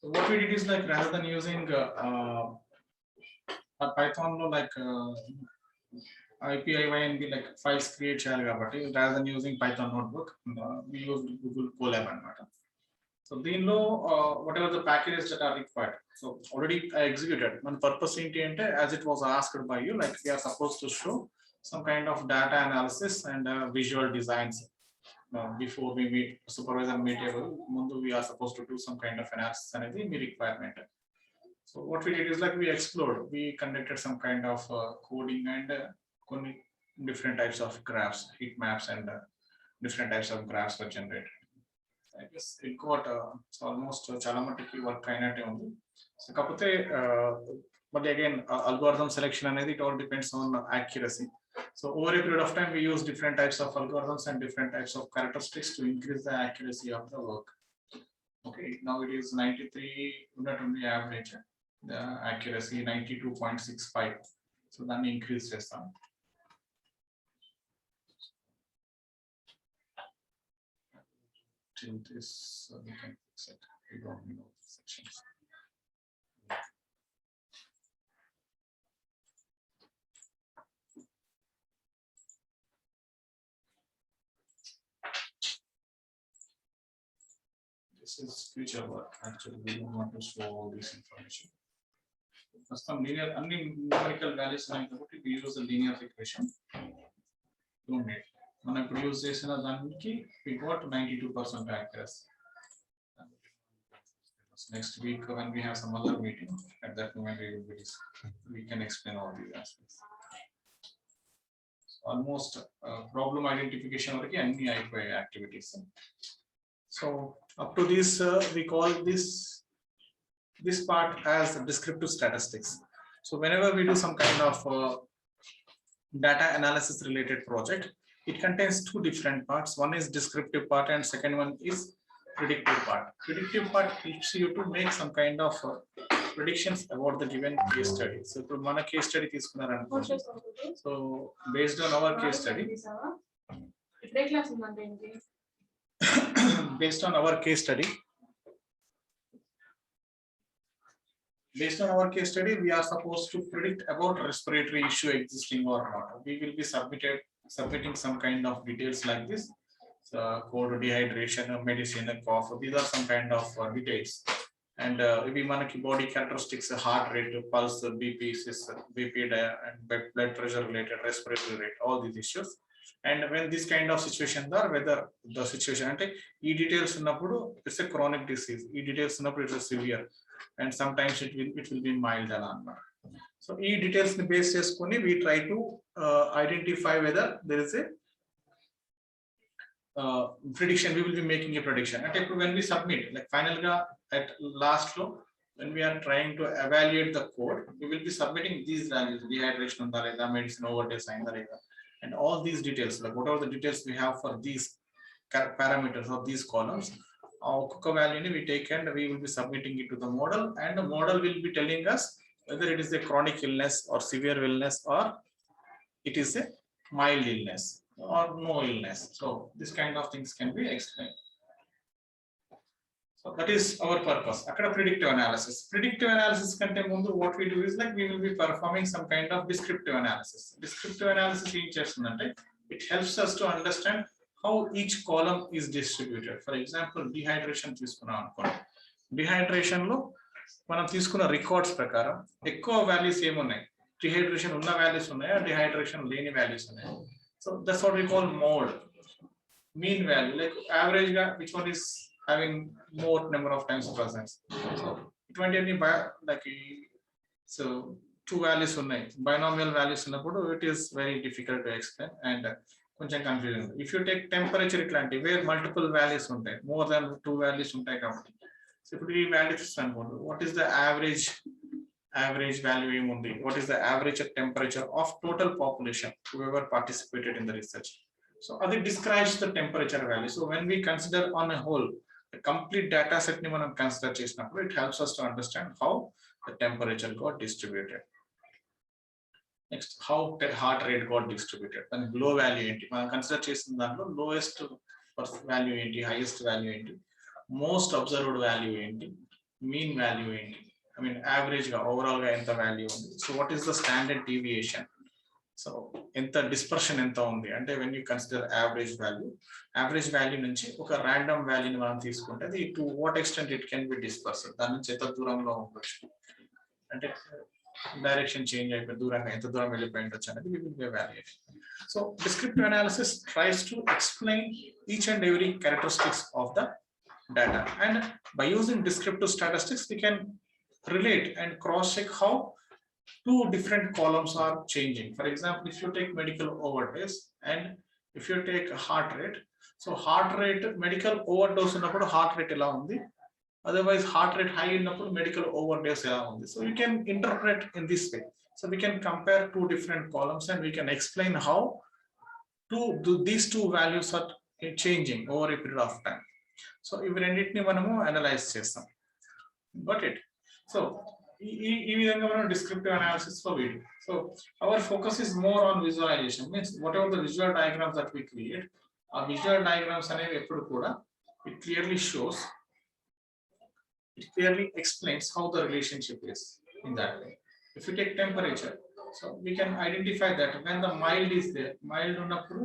So what we did is like rather than using a Python like IPIY and be like files create చేయాలి కాబట్టి rather than using Python notebook, we used Google Colab అన్నమాట. So దీనిలో whatever the packages that are required, so already I executed. మన purpose ఏంటి అంటే as it was asked by you, like we are supposed to show some kind of data analysis and visual designs. Before we meet supervisor meetable, mundu we are supposed to do some kind of analysis అనేది మీ requirement. So what we did is like we explored, we conducted some kind of coding and different types of graphs, heat maps, and different types of graphs were generated. I guess it got almost చాలా మటుకి work అయినట్టే ఉంది. So కాకపోతే but again algorithm selection అనేది it all depends on accuracy. So over a period of time we use different types of algorithms and different types of characteristics to increase the accuracy of the work. Okay, now it is 93 unit on the average, the accuracy 92.65. So then increase chestam. Till this we can fix it. We don't know sections. This is future work. Actually, we don't want to show all this information. For some linear, only numerical values, we use a linear regression. Don't need. When I produce this in a Zanki, we got 92% accuracy. Next week, when we have some other meeting, at that moment we can explain all these aspects. So almost problem identification or any activities. So up to this, we call this part as descriptive statistics. So whenever we do some kind of data analysis related project, it contains two different parts. One is descriptive part and second one is predictive part. Predictive part helps you to make some kind of predictions about the given case study. So ఇప్పుడు మన case study తీసుకున్నారనుకోండి. So based on our case study, based on our case study, we are supposed to predict about respiratory issue existing or not. We will be submitting some kind of details like this. So cold dehydration, medicine, cough. These are some kind of details. And we manaki body characteristics, heart rate, pulse, BP, and blood pressure related, respiratory rate, all these issues. And when this kind of situations are, whether the situation ante ee details unnappudu it's a chronic disease, ee details unnappudu it's a severe, and sometimes it will be mild ala annamata. So ee details ni base cheskoni we try to identify whether there is a prediction. We will be making a prediction. And when we submit, like final ga at last low, when we are trying to evaluate the code, we will be submitting these values: dehydration unda ledha, medicine overdose ayinda ledha, and all these details, like whatever the details we have for these parameters of these columns, our value we take and we will be submitting it to the model, and the model will be telling us whether it is a chronic illness or severe illness or it is a mild illness or no illness. So this kind of things can be explained. So that is our purpose. Akada predictive analysis. Predictive analysis kante mundu what we do is like we will be performing some kind of descriptive analysis. Descriptive analysis em chestundante it helps us to understand how each column is distributed. For example, dehydration తీసుకున్నాం అనుకోండి. Dehydration లో మనం తీసుకున్న records ప్రకారం ఎక్కువ values ఏమున్నాయి, dehydration ఉన్న values ఉన్నాయా, dehydration లేని వాల్యూస్ ఉన్నాయా. So that's what we call mode, mean value, like average ga which one is having more number of times presence. So like so two values unnai, binomial values unnappudu it is very difficult to explain and koncham confusion. If you take temperature itlanti where multiple values untai, more than two values untai kabatti, so if we values anukondi, what is the average value emundi, what is the average temperature of total population whoever participated in the research. So that describes the temperature value. So when we consider on a whole the complete data set ni manam consider chesinappudu, it helps us to understand how the temperature got distributed. Next, how heart rate got distributed, and low value enti manam consider chesin danlo lowest value enti, highest value enti, most observed value enti, mean value ఏంటి, I mean average గా overall గా ఎంత value ఉంది, so what is the standard deviation, so ఎంత dispersion ఎంత ఉంది అంటే when you consider average value నుంచి ఒక ర్యాండమ్ వాల్యూని మనం తీసుకుంటే అది to what extent it can be disperse, దాని నుంచి ఎంత దూరంలో ఉండొచ్చు అంటే డైరెక్షన్ చేంజ్ అయిపోయి దూరంగా ఎంత దూరం వెళ్ళిపోయి ఉండొచ్చు అనేది we will be evaluating. So descriptive analysis tries to explain each and every characteristics of the data, and by using descriptive statistics we can relate and cross check how two different columns are changing. For example, if you take medical overdose and if you take heart rate, so heart rate medical overdose ఉన్నప్పుడు heart rate ఎలా ఉంది, otherwise heart rate high ఉన్నప్పుడు medical overdose ఎలా ఉంది, so you can interpret in this way. So we can compare two different columns and we can explain how these two values are changing over a period of time. So ఇవి రెండింటిని మనము analyse చేస్తాం. Got it? So ఈ విధంగా మనం descriptive analysis లో video. So our focus is more on visualisation, means whatever the visual diagrams that we create, ఆ visual diagrams అనేవి ఎప్పుడు కూడా it clearly shows, it clearly explains how the relationship is in that way. If you take temperature, so we can identify that when the mild is there, mild unnappudu,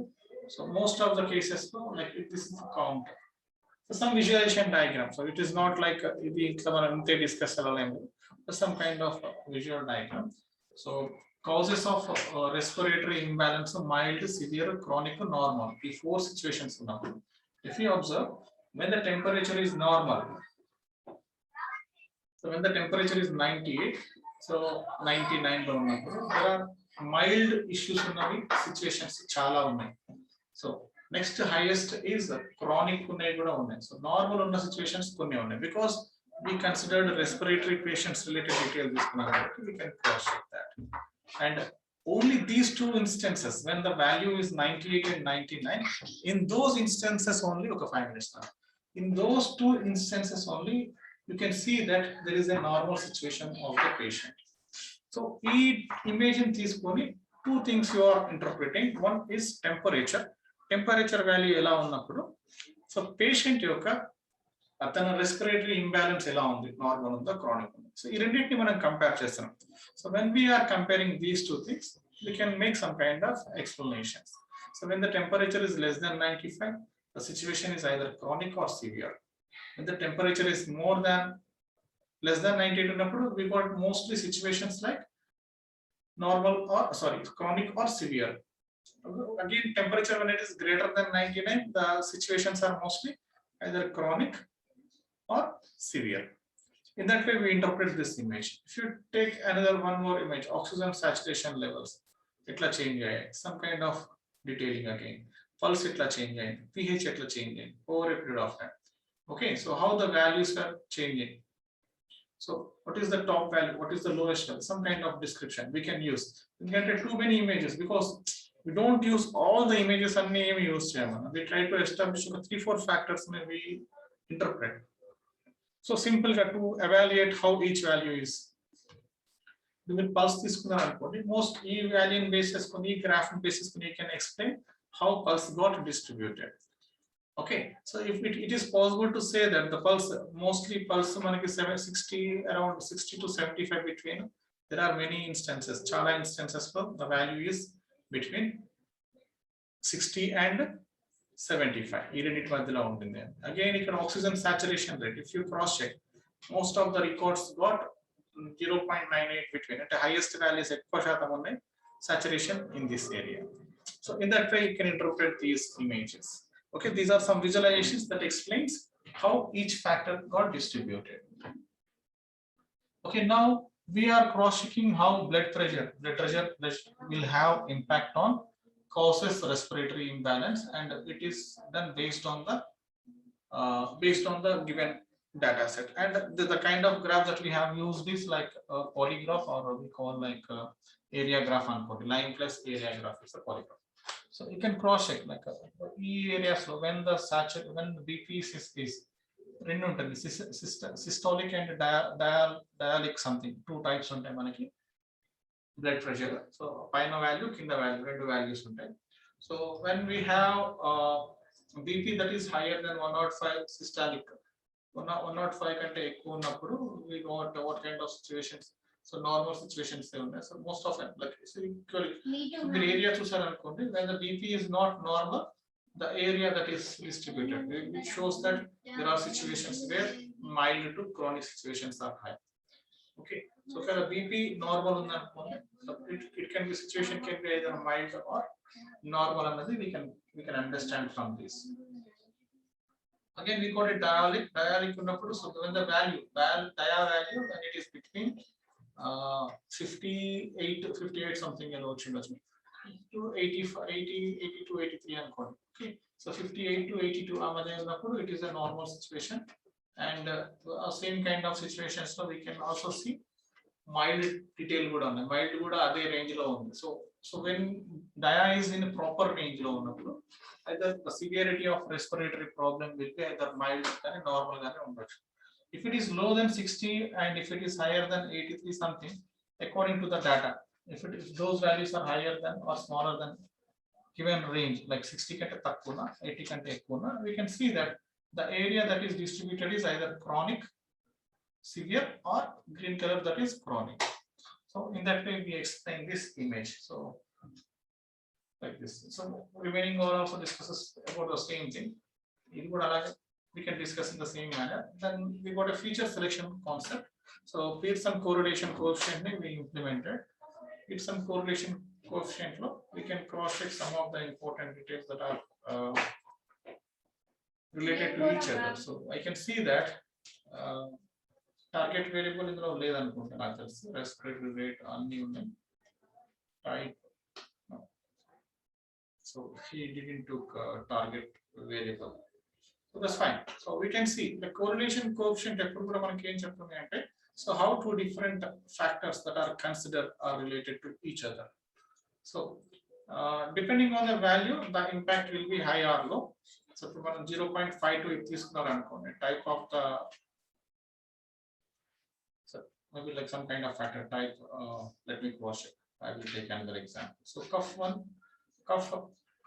so most of the cases like this is the count. So some visualization diagram, so it is not like idi itla మనం ఇంతే discuss అవ్వలేము, some kind of visual diagram. So causes of respiratory imbalance, mild, severe, chronic, normal, the four situations unnappudu. If you observe, when the temperature is normal, so when the temperature is 98, so 99 లో ఉన్నప్పుడు there are mild issues ఉన్నవి situations చాలా ఉన్నాయి. So next highest is chronic ఉన్నాయి కూడా ఉన్నాయి. So normal ఉన్న situations కొన్ని ఉన్నాయి, because we considered respiratory patients related detail తీసుకున్నాం కాబట్టి we can cross check that. And only these two instances, when the value is 98 and 99, in those instances only ఒక 5 minutes now, in those two instances only you can see that there is a normal situation of the patient. So each image in this two things you are interpreting. One is temperature value ela unnappudu, so patient yokka atana respiratory imbalance ela undi, normal unda chronic undi, so ee renditni manam compare chestunam. So when we are comparing these two things, we can make some kind of explanations. So when the temperature is less than 95, the situation is either chronic or severe. When the temperature is more than less than 98, we got mostly situations like normal or chronic or severe. Again, temperature when it is greater than 99, the situations are mostly either chronic or severe. In that way we interpret this image. If you take another one more image, oxygen saturation levels itla change ayayi, some kind of detailing again, pulse itla change ayindi, pH itla change ayindi over a period of time. Okay, so how the values are changing, so what is the top value, what is the lowest value, some kind of description we can use. We get too many images because we don't use all the images and name use cheyamana, we try to establish 3-4 factors and we interpret. So simple ga to evaluate how each value is, you will pulse తీసుకున్నారు అనుకోండి, most ఈ value basis కొని ఈ graph basis కొని you can explain how pulse got distributed. Okay, so if it is possible to say that the pulse, mostly pulse manaki 760, around 60 to 75 between, there are many instances, chala instances for the value is between 60 and 75, ee rendit madhyalo untindi. Again ikkada oxygen saturation rate, if you cross check, most of the records got 0.98 between, at the highest values ekko shatam unnai saturation in this area. So in that way you can interpret these images. Okay, these are some visualizations that explains how each factor got distributed. Okay, now we are cross-checking how blood pressure will have impact on causes respiratory imbalance, and it is done based on the given data set. And the kind of graph that we have used is like a polygraph, or we call like area graph and line plus area graph is a polygraph. So you can cross check like e area, so when the BP is రెండు ఉంటుంది, systolic and diastolic, something two types ఉంటాయి మనకి blood pressure. So పైన value కింద value రెండు values ఉంటాయి. So when we have BP that is higher than 105 systolic, 105 కంటే ఎక్కువ ఉన్నప్పుడు we got what kind of situations, so normal situations they ఉన్నాయి. So most of them like equally మీరు area చూసారనుకోండి, when the BP is not normal, the area that is distributed, it shows that there are situations where mild to chronic situations are high. Okay, so if the BP normal undanukondi, so it can be situation can be either mild or normal another we can understand from this. Again we got a dialic unnappudu, so when the dia value when it is between 58 something elo vachindachchu to 82 83 అనుకోండి. Okay, so 58 to 82 ఆ మధ్య ఉన్నప్పుడు it is a normal situation, and same kind of situations లో we can also see mild detail కూడా ఉంది, mild కూడా అదే range లో ఉంది. So when dia is in a proper range లో ఉన్నప్పుడు either the severity of respiratory problem will be either mild కానీ normal గానే ఉండొచ్చు. If it is lower than 60 and if it is higher than 83 something, according to the data, if those values are higher than or smaller than given range like 60 కంటే తక్కువ 80 కంటే ఎక్కువ, we can see that the area that is distributed is either chronic, severe or green color that is chronic. So in that way we explain this image. So like this. So remaining all also discusses about the same thing. We can discuss in the same manner. Then we got a feature selection concept. So Pearson correlation coefficient we implemented. It's some correlation coefficient flow. We can cross check some of the important details that are related to each other. So I can see that target variable ఇందులో లేదనుకుంటా నాకు తెలుసు. Respiratory rate అన్ని ఉన్నాయి. Type. So he didn't took target variable. So that's fine. So we can see the correlation coefficient ఎప్పుడు కూడా మనకి ఏం చెప్తుంది అంటే, so how two different factors that are considered are related to each other. So depending on the value, the impact will be high or low. So ఇప్పుడు మనం 0.52 తీసుకున్నారు అనుకోండి, type of the, so maybe like some kind of factor type, let me cross check. I will take another example. So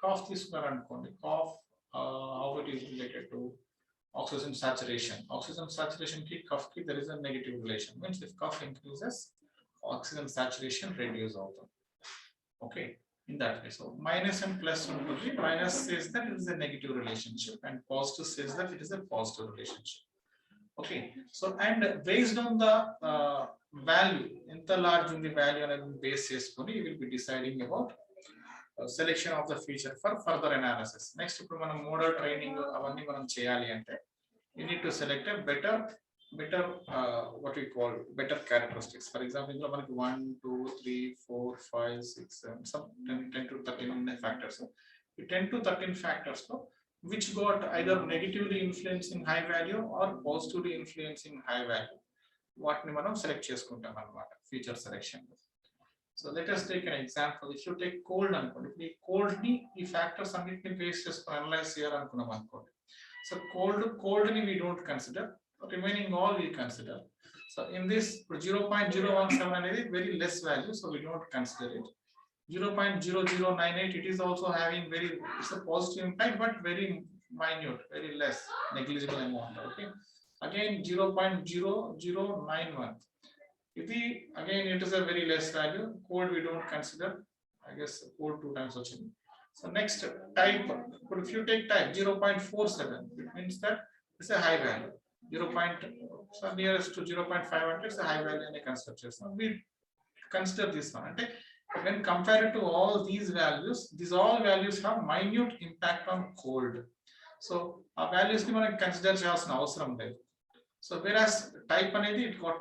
cough తీసుకున్నారు అనుకోండి, cough how it is related to oxygen saturation. Oxygen saturation ki cough ki there is a negative relation, means if cough increases oxygen saturation reduce outundi. Okay, in that way, so minus and plus untundi. Minus says that it is a negative relationship and positive says that it is a positive relationship. Okay, so and based on the value, enta large undi value anedi base cheskoni you will be deciding about selection of the feature for further analysis. Next ఇప్పుడు మనం model training అవన్నీ మనం చేయాలి అంటే you need to select a better what we call better characteristics. For example ఇందులో మనకి 1 2 3 4 5 6 7 some 10 to 13 factors. ఈ 10 to 13 factors లో which got either negatively influencing high value or positively influencing high value, వాటిని మనం సెలెక్ట్ చేసుకుంటాం అన్నమాట feature selection. So let us take an example. If you take cold అనుకోండి, ఈ cold ని ఈ factors అన్నిటిని బేస్ చేసుకొని అనలైజ్ చేయాలనుకున్నాం అనుకోండి. So cold ని we don't consider, remaining all we consider. So in this 0.017 అనేది very less value, so we don't consider it. 0.0098 it is also having it's a positive impact but very minute, very less, negligible amount. Okay, again 0.0091. Again it is a very less value. Cold we don't consider. I guess cold 2 times వచ్చింది. So next type, but if you take type 0.47, it means that it's a high value. 0. So nearest to 0.5 it's a high value and a consider చేస్తాం. We consider this one. అంటే when compared to all these values, these all values have minute impact on cold. So ఆ values ని మనం consider చేయాల్సిన అవసరం లేదు. So whereas type అనేది it got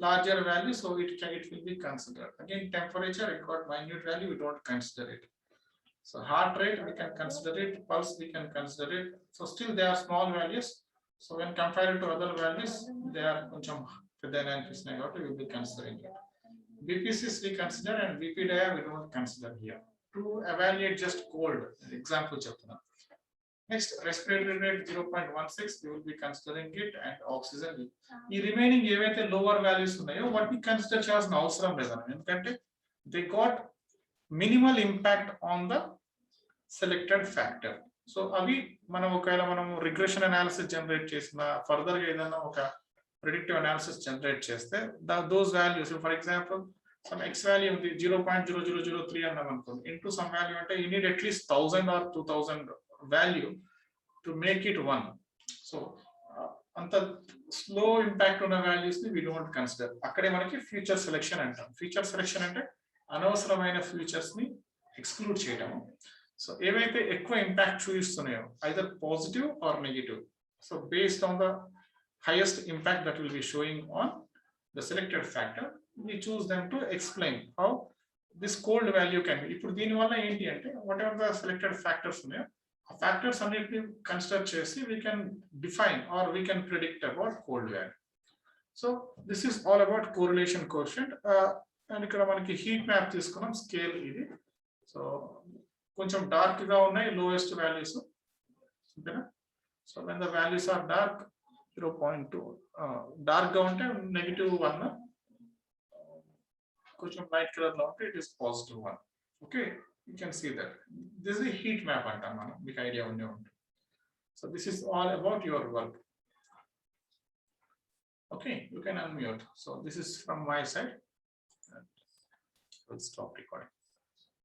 larger value, so it will be considered. Again temperature it got minute value, we don't consider it. So heart rate we can consider it, pulse we can consider it. So still they are small values. So when compared to other values, they are koncham pedana and కాబట్టి we will be considering it. BPCs we consider and BP dia we don't consider here. To evaluate just cold, example చెప్తున్నా. Next respiratory rate 0.16 we will be considering it, and oxygen ఈ remaining ఏవైతే lower values ఉన్నాయో వాటిని consider చేయాల్సిన అవసరం లేదన్న, ఎందుకంటే they got minimal impact on the selected factor. So అవి మనం ఒకవేళ మనం రిగ్రెషన్ అనాలిసిస్ జనరేట్ చేసిన ఫర్దర్ గా ఏదైనా ఒక ప్రిడిక్టివ్ అనాలిసిస్ జనరేట్ చేస్తే those values for example some X value ఉంది 0.0003 అన్నాం అనుకోండి ఇంటూ సమ్ వాల్యూ అంటే you need at least 1000 or 2000 value to make it 1. So అంత స్లో ఇంపాక్ట్ ఉన్న వాల్యూస్ ని వి డోంట్ కన్సిడర్. అక్కడే మనకి ఫ్యూచర్ సెలెక్షన్ అంటాం. ఫ్యూచర్ సెలెక్షన్ అంటే అనవసరమైన ఫ్యూచర్స్ ని ఎక్స్క్లూడ్ చేయటము. సో ఏవైతే ఎక్కువ impact చూపిస్తున్నాయో either positive or negative, so based on the highest impact that will be showing on the selected factor, we choose them to explain how this cold value can be. ఇప్పుడు దీని వల్ల ఏంటి అంటే what ever the selected factors ఉన్నాయో ఆ factors అన్నిటిని consider చేసి we can define or we can predict about cold value. So this is all about correlation coefficient. And ఇక్కడ మనకి హీట్ మ్యాప్ తీసుకున్నాం, స్కేల్ ఇది. సో కొంచెం డార్క్ గా ఉన్నాయి లోయెస్ట్ వాల్యూస్, ఓకేనా. So when the values are dark 0.2, dark గా ఉంటే -1, కొంచెం లైట్ కలర్ లో ఉంటే it is +1. Okay, you can see that this is heat map అంటాం మనం, మీకు ఐడియా ఉండే ఉంటుంది. So this is all about your work. Okay, you can unmute. So this is from my side. We'll stop recording.